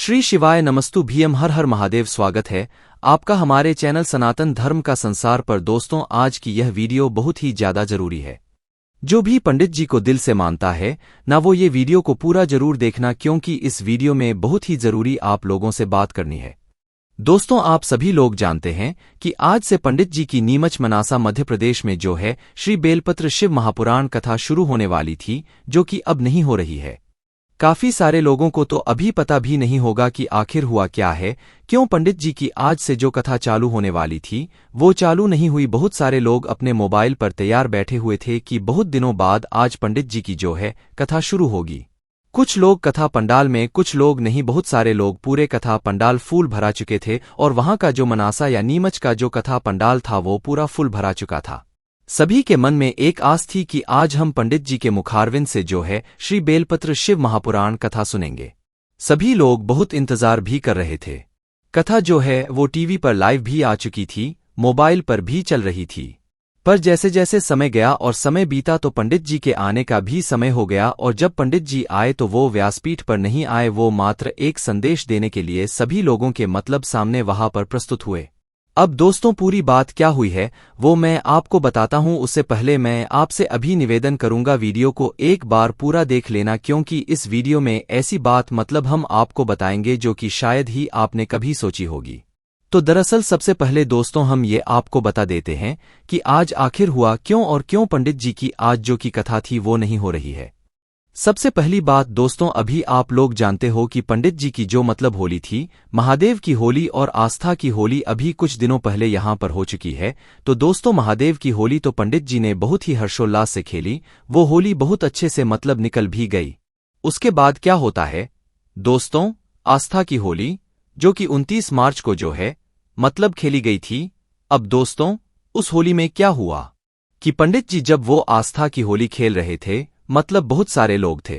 श्री शिवाय नमस्तु भीम हर हर महादेव। स्वागत है आपका हमारे चैनल सनातन धर्म का संसार पर। दोस्तों, आज की यह वीडियो बहुत ही ज्यादा जरूरी है। जो भी पंडित जी को दिल से मानता है ना, वो ये वीडियो को पूरा जरूर देखना, क्योंकि इस वीडियो में बहुत ही जरूरी आप लोगों से बात करनी है। दोस्तों, आप सभी लोग जानते हैं कि आज से पंडित जी की नीमच मनासा मध्य प्रदेश में जो है श्री बेलपत्र शिव महापुराण कथा शुरू होने वाली थी, जो कि अब नहीं हो रही है। काफी सारे लोगों को तो अभी पता भी नहीं होगा कि आखिर हुआ क्या है, क्यों पंडित जी की आज से जो कथा चालू होने वाली थी वो चालू नहीं हुई। बहुत सारे लोग अपने मोबाइल पर तैयार बैठे हुए थे कि बहुत दिनों बाद आज पंडित जी की जो है कथा शुरू होगी। कुछ लोग कथा पंडाल में, कुछ लोग नहीं, बहुत सारे लोग पूरे कथा पंडाल फूल भरा चुके थे और वहां का जो मनासा या नीमच का जो कथा पंडाल था वो पूरा फुल भरा चुका था। सभी के मन में एक आस थी कि आज हम पंडित जी के मुखारविंद से जो है श्री बेलपत्र शिव महापुराण कथा सुनेंगे। सभी लोग बहुत इंतजार भी कर रहे थे। कथा जो है वो टीवी पर लाइव भी आ चुकी थी, मोबाइल पर भी चल रही थी। पर जैसे जैसे समय गया और समय बीता तो पंडित जी के आने का भी समय हो गया, और जब पंडित जी आए तो वो व्यासपीठ पर नहीं आए, वो मात्र एक संदेश देने के लिए सभी लोगों के मतलब सामने वहां पर प्रस्तुत हुए। अब दोस्तों, पूरी बात क्या हुई है वो मैं आपको बताता हूं। उससे पहले मैं आपसे अभी निवेदन करूंगा, वीडियो को एक बार पूरा देख लेना, क्योंकि इस वीडियो में ऐसी बात मतलब हम आपको बताएंगे जो कि शायद ही आपने कभी सोची होगी। तो दरअसल सबसे पहले दोस्तों हम ये आपको बता देते हैं कि आज आखिर हुआ क्यों और क्यों पंडित जी की आज जो की कथा थी वो नहीं हो रही है। सबसे पहली बात दोस्तों, अभी आप लोग जानते हो कि पंडित जी की जो मतलब होली थी, महादेव की होली और आस्था की होली, अभी कुछ दिनों पहले यहां पर हो चुकी है। तो दोस्तों, महादेव की होली तो पंडित जी ने बहुत ही हर्षोल्लास से खेली, वो होली बहुत अच्छे से मतलब निकल भी गई। उसके बाद क्या होता है दोस्तों, आस्था की होली जो कि 29 मार्च को जो है मतलब खेली गई थी। अब दोस्तों, उस होली में क्या हुआ कि पंडित जी जब वो आस्था की होली खेल रहे थे, मतलब बहुत सारे लोग थे,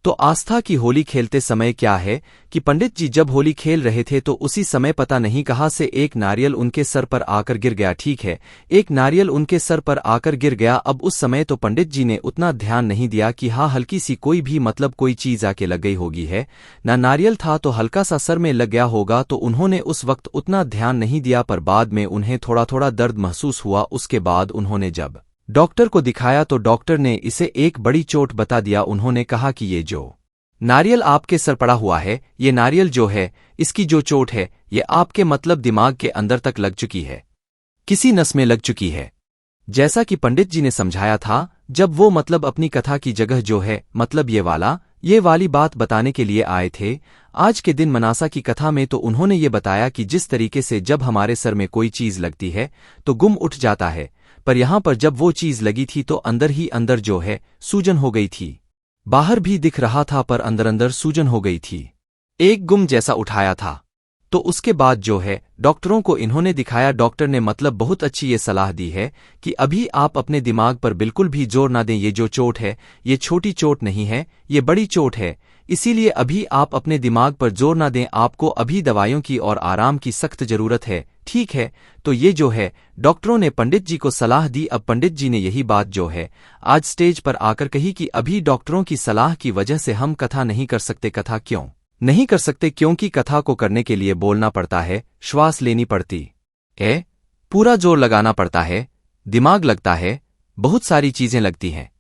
तो आस्था की होली खेलते समय क्या है कि पंडित जी जब होली खेल रहे थे तो उसी समय पता नहीं कहां से एक नारियल उनके सर पर आकर गिर गया। ठीक है, एक नारियल उनके सर पर आकर गिर गया। अब उस समय तो पंडित जी ने उतना ध्यान नहीं दिया कि हाँ, हल्की सी कोई भी मतलब कोई चीज आके लग गई होगी है ना, नारियल था तो हल्का सा सर में लग गया होगा, तो उन्होंने उस वक्त उतना ध्यान नहीं दिया। पर बाद में उन्हें थोड़ा थोड़ा दर्द महसूस हुआ। उसके बाद उन्होंने जब डॉक्टर को दिखाया तो डॉक्टर ने इसे एक बड़ी चोट बता दिया। उन्होंने कहा कि ये जो नारियल आपके सर पड़ा हुआ है, ये नारियल जो है इसकी जो चोट है ये आपके मतलब दिमाग के अंदर तक लग चुकी है, किसी नस में लग चुकी है। जैसा कि पंडित जी ने समझाया था, जब वो मतलब अपनी कथा की जगह जो है मतलब ये वाली बात बताने के लिए आए थे आज के दिन मनासा की कथा में, तो उन्होंने ये बताया कि जिस तरीके से जब हमारे सर में कोई चीज लगती है तो गुम उठ जाता है, पर यहां पर जब वो चीज लगी थी तो अंदर ही अंदर जो है सूजन हो गई थी। बाहर भी दिख रहा था पर अंदर अंदर सूजन हो गई थी, एक गुम जैसा उठाया था। तो उसके बाद जो है डॉक्टरों को इन्होंने दिखाया। डॉक्टर ने मतलब बहुत अच्छी ये सलाह दी है कि अभी आप अपने दिमाग पर बिल्कुल भी जोर ना दें। ये जो चोट है ये छोटी चोट नहीं है, ये बड़ी चोट है, इसीलिए अभी आप अपने दिमाग पर जोर ना दें। आपको अभी दवाइयों की और आराम की सख्त जरूरत है, ठीक है। तो ये जो है डॉक्टरों ने पंडित जी को सलाह दी। अब पंडित जी ने यही बात जो है आज स्टेज पर आकर कही कि अभी डॉक्टरों की सलाह की वजह से हम कथा नहीं कर सकते। कथा क्यों नहीं कर सकते? क्योंकि कथा को करने के लिए बोलना पड़ता है, श्वास लेनी पड़ती है, पूरा जोर लगाना पड़ता है, दिमाग लगता है, बहुत सारी चीजें लगती हैं।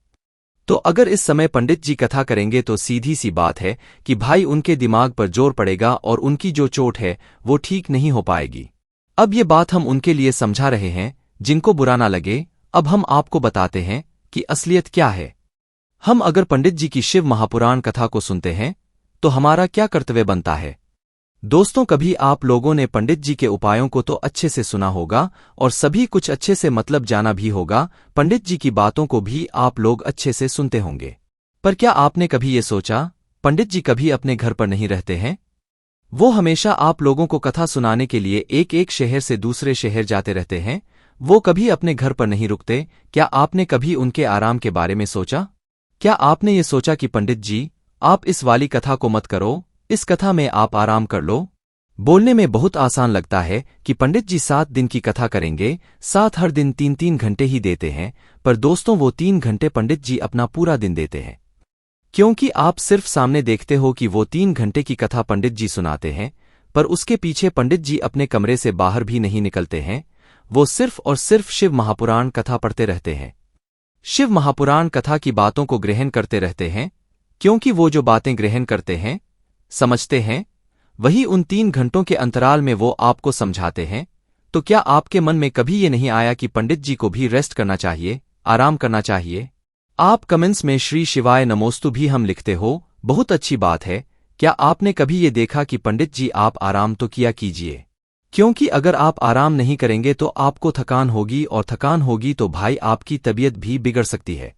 तो अगर इस समय पंडित जी कथा करेंगे तो सीधी सी बात है कि भाई उनके दिमाग पर जोर पड़ेगा और उनकी जो चोट है वो ठीक नहीं हो पाएगी। अब ये बात हम उनके लिए समझा रहे हैं, जिनको बुरा ना लगे। अब हम आपको बताते हैं कि असलियत क्या है। हम अगर पंडित जी की शिव महापुराण कथा को सुनते हैं तो हमारा क्या कर्तव्य बनता है। दोस्तों, कभी आप लोगों ने पंडित जी के उपायों को तो अच्छे से सुना होगा और सभी कुछ अच्छे से मतलब जाना भी होगा, पंडित जी की बातों को भी आप लोग अच्छे से सुनते होंगे। पर क्या आपने कभी ये सोचा, पंडित जी कभी अपने घर पर नहीं रहते हैं? वो हमेशा आप लोगों को कथा सुनाने के लिए एक एक शहर से दूसरे शहर जाते रहते हैं, वो कभी अपने घर पर नहीं रुकते। क्या आपने कभी उनके आराम के बारे में सोचा? क्या आपने ये सोचा कि पंडित जी आप इस वाली कथा को मत करो, इस कथा में आप आराम कर लो? बोलने में बहुत आसान लगता है कि पंडित जी 7 दिन की कथा करेंगे, 7 हर दिन 3-3 घंटे ही देते हैं, पर दोस्तों वो 3 घंटे पंडित जी अपना पूरा दिन देते हैं। क्योंकि आप सिर्फ सामने देखते हो कि वो 3 घंटे की कथा पंडित जी सुनाते हैं, पर उसके पीछे पंडित जी अपने कमरे से बाहर भी नहीं निकलते हैं। वो सिर्फ और सिर्फ शिव महापुराण कथा पढ़ते रहते हैं। शिव महापुराण कथा की बातों को ग्रहण करते रहते हैं, क्योंकि वो जो बातें ग्रहण करते हैं, समझते हैं, वही उन 3 घंटों के अंतराल में वो आपको समझाते हैं। तो क्या आपके मन में कभी ये नहीं आया कि पंडित जी को भी रेस्ट करना चाहिए, आराम करना चाहिए? आप कमेंट्स में श्री शिवाय नमोस्तु भी हम लिखते हो, बहुत अच्छी बात है। क्या आपने कभी ये देखा कि पंडित जी आप आराम तो किया कीजिए, क्योंकि अगर आप आराम नहीं करेंगे तो आपको थकान होगी, और थकान होगी तो भाई आपकी तबीयत भी बिगड़ सकती है।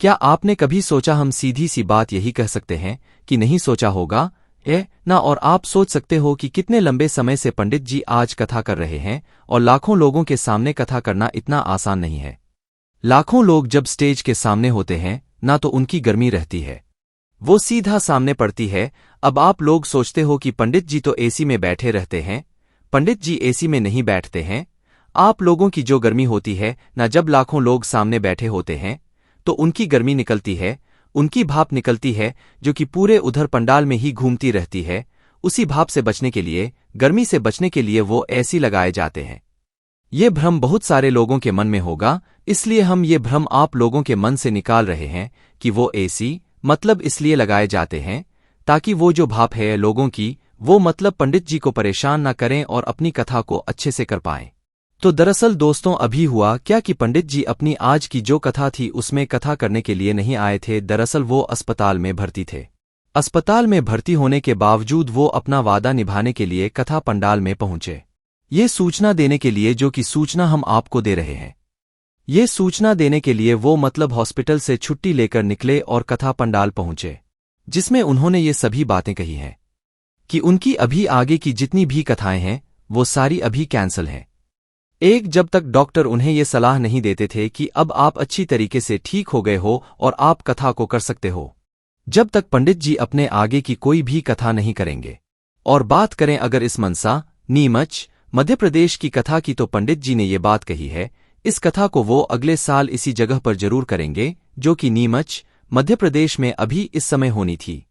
क्या आपने कभी सोचा? हम सीधी सी बात यही कह सकते हैं कि नहीं सोचा होगा ना। और आप सोच सकते हो कि कितने लंबे समय से पंडित जी आज कथा कर रहे हैं, और लाखों लोगों के सामने कथा करना इतना आसान नहीं है। लाखों लोग जब स्टेज के सामने होते हैं ना तो उनकी गर्मी रहती है, वो सीधा सामने पड़ती है। अब आप लोग सोचते हो कि पंडित जी तो एसी में बैठे रहते हैं। पंडित जी एसी में नहीं बैठते हैं। आप लोगों की जो गर्मी होती है ना, जब लाखों लोग सामने बैठे होते हैं तो उनकी गर्मी निकलती है, उनकी भाप निकलती है, जो कि पूरे उधर पंडाल में ही घूमती रहती है। उसी भाप से बचने के लिए, गर्मी से बचने के लिए वो एसी लगाए जाते हैं। ये भ्रम बहुत सारे लोगों के मन में होगा, इसलिए हम ये भ्रम आप लोगों के मन से निकाल रहे हैं कि वो एसी मतलब इसलिए लगाए जाते हैं ताकि वो जो भाप है लोगों की, वो मतलब पंडित जी को परेशान ना करें और अपनी कथा को अच्छे से कर पाएं। तो दरअसल दोस्तों अभी हुआ क्या कि पंडित जी अपनी आज की जो कथा थी उसमें कथा करने के लिए नहीं आए थे। दरअसल वो अस्पताल में भर्ती थे। अस्पताल में भर्ती होने के बावजूद वो अपना वादा निभाने के लिए कथा पंडाल में पहुंचे, ये सूचना देने के लिए, जो कि सूचना हम आपको दे रहे हैं। ये सूचना देने के लिए वो मतलब हॉस्पिटल से छुट्टी लेकर निकले और कथा पंडाल पहुंचे, जिसमें उन्होंने ये सभी बातें कही हैं कि उनकी अभी आगे की जितनी भी कथाएं हैं वो सारी अभी कैंसल हैं। जब तक डॉक्टर उन्हें ये सलाह नहीं देते थे कि अब आप अच्छी तरीके से ठीक हो गए हो और आप कथा को कर सकते हो, जब तक पंडित जी अपने आगे की कोई भी कथा नहीं करेंगे। और बात करें अगर इस मनसा नीमच मध्य प्रदेश की कथा की, तो पंडित जी ने ये बात कही है, इस कथा को वो अगले साल इसी जगह पर जरूर करेंगे, जो कि नीमच मध्य प्रदेश में अभी इस समय होनी थी।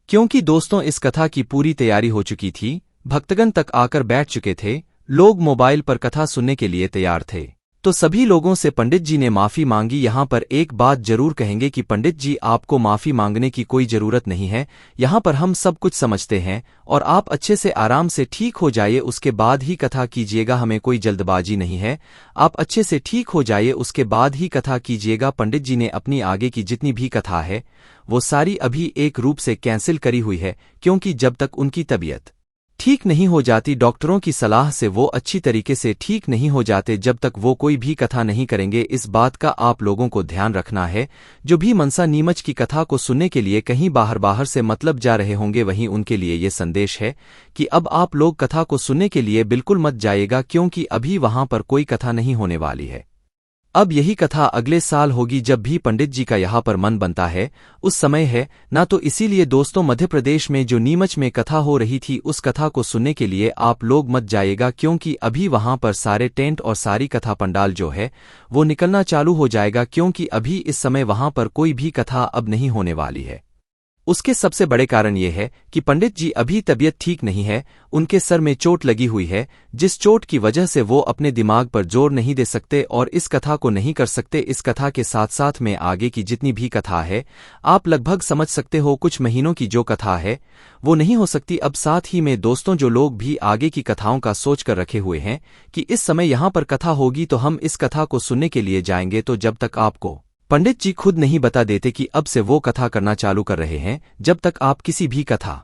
क्योंकि दोस्तों इस कथा की पूरी तैयारी हो चुकी थी, भक्तगण तक आकर बैठ चुके थे, लोग मोबाइल पर कथा सुनने के लिए तैयार थे। तो सभी लोगों से पंडित जी ने माफी मांगी। यहाँ पर एक बात जरूर कहेंगे कि पंडित जी आपको माफी मांगने की कोई जरूरत नहीं है। यहाँ पर हम सब कुछ समझते हैं और आप अच्छे से आराम से ठीक हो जाइए, उसके बाद ही कथा कीजिएगा। हमें कोई जल्दबाजी नहीं है, आप अच्छे से ठीक हो जाइए उसके बाद ही कथा कीजिएगा। पंडित जी ने अपनी आगे की जितनी भी कथा है वो सारी अभी एक रूप से कैंसिल करी हुई है, क्योंकि जब तक उनकी तबीयत ठीक नहीं हो जाती, डॉक्टरों की सलाह से वो अच्छी तरीके से ठीक नहीं हो जाते, जब तक वो कोई भी कथा नहीं करेंगे। इस बात का आप लोगों को ध्यान रखना है। जो भी मनसा नीमच की कथा को सुनने के लिए कहीं बाहर से मतलब जा रहे होंगे, वहीं उनके लिए ये संदेश है कि अब आप लोग कथा को सुनने के लिए बिल्कुल मत जाइएगा, क्योंकि अभी वहां पर कोई कथा नहीं होने वाली है। अब यही कथा अगले साल होगी, जब भी पंडित जी का यहाँ पर मन बनता है उस समय है ना। तो इसीलिए दोस्तों मध्य प्रदेश में जो नीमच में कथा हो रही थी, उस कथा को सुनने के लिए आप लोग मत जाइएगा, क्योंकि अभी वहां पर सारे टेंट और सारी कथा पंडाल जो है वो निकलना चालू हो जाएगा, क्योंकि अभी इस समय वहां पर कोई भी कथा अब नहीं होने वाली है। उसके सबसे बड़े कारण ये है कि पंडित जी अभी तबीयत ठीक नहीं है, उनके सर में चोट लगी हुई है, जिस चोट की वजह से वो अपने दिमाग पर जोर नहीं दे सकते और इस कथा को नहीं कर सकते। इस कथा के साथ साथ में आगे की जितनी भी कथा है, आप लगभग समझ सकते हो कुछ महीनों की जो कथा है वो नहीं हो सकती। अब साथ ही में दोस्तों जो लोग भी आगे की कथाओं का सोच कर रखे हुए हैं कि इस समय यहाँ पर कथा होगी तो हम इस कथा को सुनने के लिए जाएंगे, तो जब तक आपको पंडित जी खुद नहीं बता देते कि अब से वो कथा करना चालू कर रहे हैं, जब तक आप किसी भी कथा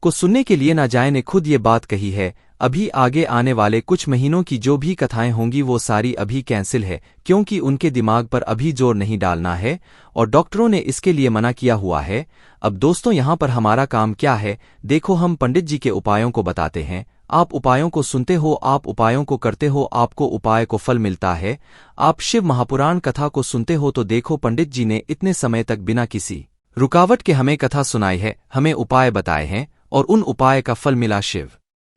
को सुनने के लिए ना जाएं। ने खुद ये बात कही है, अभी आगे आने वाले कुछ महीनों की जो भी कथाएं होंगी वो सारी अभी कैंसिल है, क्योंकि उनके दिमाग पर अभी जोर नहीं डालना है और डॉक्टरों ने इसके लिए मना किया हुआ है। अब दोस्तों यहाँ पर हमारा काम क्या है, देखो हम पंडित जी के उपायों को बताते हैं, आप उपायों को सुनते हो, आप उपायों को करते हो, आपको उपाय को फल मिलता है। आप शिव महापुराण कथा को सुनते हो तो देखो पंडित जी ने इतने समय तक बिना किसी रुकावट के हमें कथा सुनाई है, हमें उपाय बताए हैं और उन उपाय का फल मिला। शिव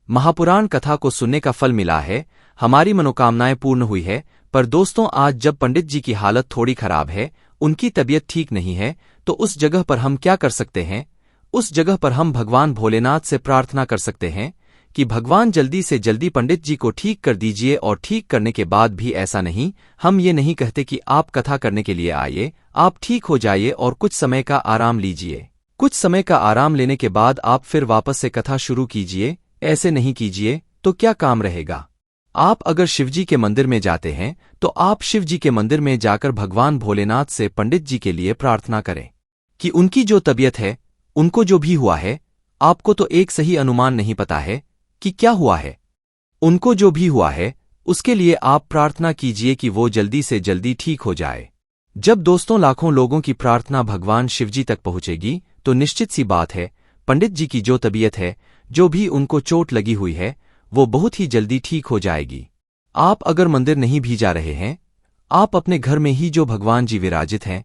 महापुराण कथा को सुनने का फल मिला है, हमारी मनोकामनाएं पूर्ण हुई है। पर दोस्तों आज जब पंडित जी की हालत थोड़ी खराब है, उनकी तबीयत ठीक नहीं है, तो उस जगह पर हम क्या कर सकते हैं? उस जगह पर हम भगवान भोलेनाथ से प्रार्थना कर सकते हैं कि भगवान जल्दी से जल्दी पंडित जी को ठीक कर दीजिए। और ठीक करने के बाद भी ऐसा नहीं, हम ये नहीं कहते कि आप कथा करने के लिए आइए, आप ठीक हो जाइए और कुछ समय का आराम लीजिए। कुछ समय का आराम लेने के बाद आप फिर वापस से कथा शुरू कीजिए। ऐसे नहीं कीजिए तो क्या काम रहेगा? आप अगर शिवजी के मंदिर में जाते हैं तो आप शिवजी के मंदिर में जाकर भगवान भोलेनाथ से पंडित जी के लिए प्रार्थना करें कि उनकी जो तबीयत है, उनको जो भी हुआ है, आपको तो एक सही अनुमान नहीं पता है कि क्या हुआ है। उनको जो भी हुआ है उसके लिए आप प्रार्थना कीजिए कि वो जल्दी से जल्दी ठीक हो जाए। जब दोस्तों लाखों लोगों की प्रार्थना भगवान शिवजी तक पहुंचेगी तो निश्चित सी बात है, पंडित जी की जो तबीयत है, जो भी उनको चोट लगी हुई है, वो बहुत ही जल्दी ठीक हो जाएगी। आप अगर मंदिर नहीं भी जा रहे हैं, आप अपने घर में ही जो भगवान जी विराजित हैं,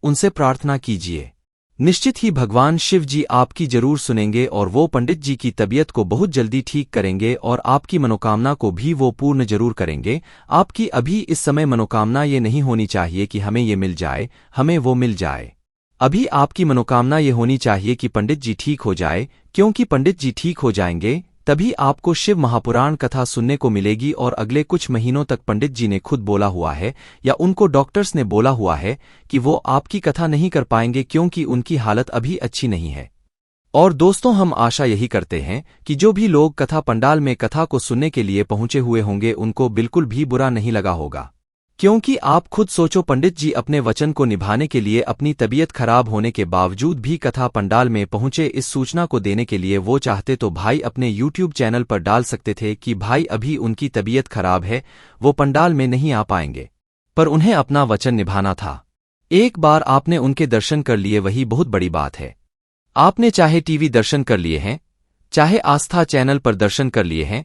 उनसे प्रार्थना कीजिए। निश्चित ही भगवान शिव जी आपकी जरूर सुनेंगे और वो पंडित जी की तबीयत को बहुत जल्दी ठीक करेंगे और आपकी मनोकामना को भी वो पूर्ण जरूर करेंगे। आपकी अभी इस समय मनोकामना ये नहीं होनी चाहिए कि हमें ये मिल जाए, हमें वो मिल जाए। अभी आपकी मनोकामना ये होनी चाहिए कि पंडित जी ठीक हो जाए, क्योंकि पंडित जी ठीक हो जाएंगे तभी आपको शिव महापुराण कथा सुनने को मिलेगी। और अगले कुछ महीनों तक पंडित जी ने खुद बोला हुआ है या उनको डॉक्टर्स ने बोला हुआ है कि वो आपकी कथा नहीं कर पाएंगे, क्योंकि उनकी हालत अभी अच्छी नहीं है। और दोस्तों, हम आशा यही करते हैं कि जो भी लोग कथा पंडाल में कथा को सुनने के लिए पहुंचे हुए होंगे उनको बिल्कुल भी बुरा नहीं लगा होगा। क्योंकि आप खुद सोचो, पंडित जी अपने वचन को निभाने के लिए अपनी तबीयत खराब होने के बावजूद भी कथा पंडाल में पहुंचे। इस सूचना को देने के लिए वो चाहते तो भाई अपने YouTube चैनल पर डाल सकते थे कि भाई अभी उनकी तबीयत खराब है, वो पंडाल में नहीं आ पाएंगे, पर उन्हें अपना वचन निभाना था। एक बार आपने उनके दर्शन कर लिए, वही बहुत बड़ी बात है। आपने चाहे टीवी दर्शन कर लिए हैं, चाहे आस्था चैनल पर दर्शन कर लिए हैं,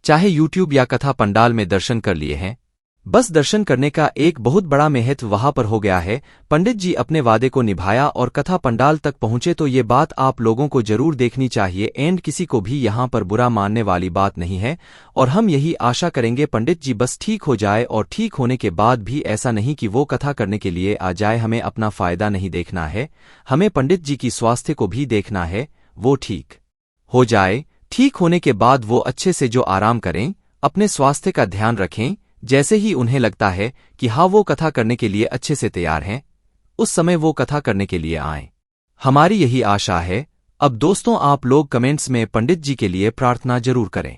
चाहे YouTube या कथा पंडाल में दर्शन कर लिए हैं, बस दर्शन करने का एक बहुत बड़ा महत्व वहां पर हो गया है। पंडित जी अपने वादे को निभाया और कथा पंडाल तक पहुंचे, तो ये बात आप लोगों को जरूर देखनी चाहिए। एंड किसी को भी यहां पर बुरा मानने वाली बात नहीं है। और हम यही आशा करेंगे पंडित जी बस ठीक हो जाए, और ठीक होने के बाद भी ऐसा नहीं कि वो कथा करने के लिए आ जाए। हमें अपना फायदा नहीं देखना है, हमें पंडित जी की स्वास्थ्य को भी देखना है। वो ठीक हो जाए, ठीक होने के बाद वो अच्छे से जो आराम करें, अपने स्वास्थ्य का ध्यान रखें। जैसे ही उन्हें लगता है कि हाँ वो कथा करने के लिए अच्छे से तैयार हैं, उस समय वो कथा करने के लिए आएं। हमारी यही आशा है। अब दोस्तों, आप लोग कमेंट्स में पंडित जी के लिए प्रार्थना जरूर करें।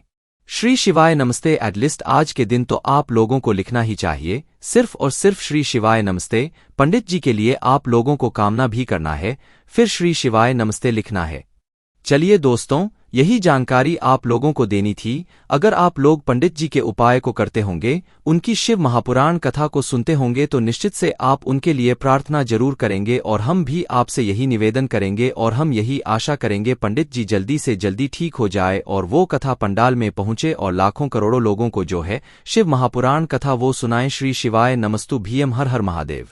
श्री शिवाय नमस्ते। एटलीस्ट आज के दिन तो आप लोगों को लिखना ही चाहिए, सिर्फ और सिर्फ श्री शिवाय नमस्ते। पंडित जी के लिए आप लोगों को कामना भी करना है, फिर श्री शिवाय नमस्ते लिखना है। चलिए दोस्तों, यही जानकारी आप लोगों को देनी थी। अगर आप लोग पंडित जी के उपाय को करते होंगे, उनकी शिव महापुराण कथा को सुनते होंगे, तो निश्चित से आप उनके लिए प्रार्थना जरूर करेंगे। और हम भी आपसे यही निवेदन करेंगे और हम यही आशा करेंगे पंडित जी जल्दी से जल्दी ठीक हो जाए और वो कथा पंडाल में पहुंचे और लाखों करोड़ों लोगों को जो है शिव महापुराण कथा वो सुनाएं। श्री शिवाय नमस्तु भीयम। हर हर महादेव।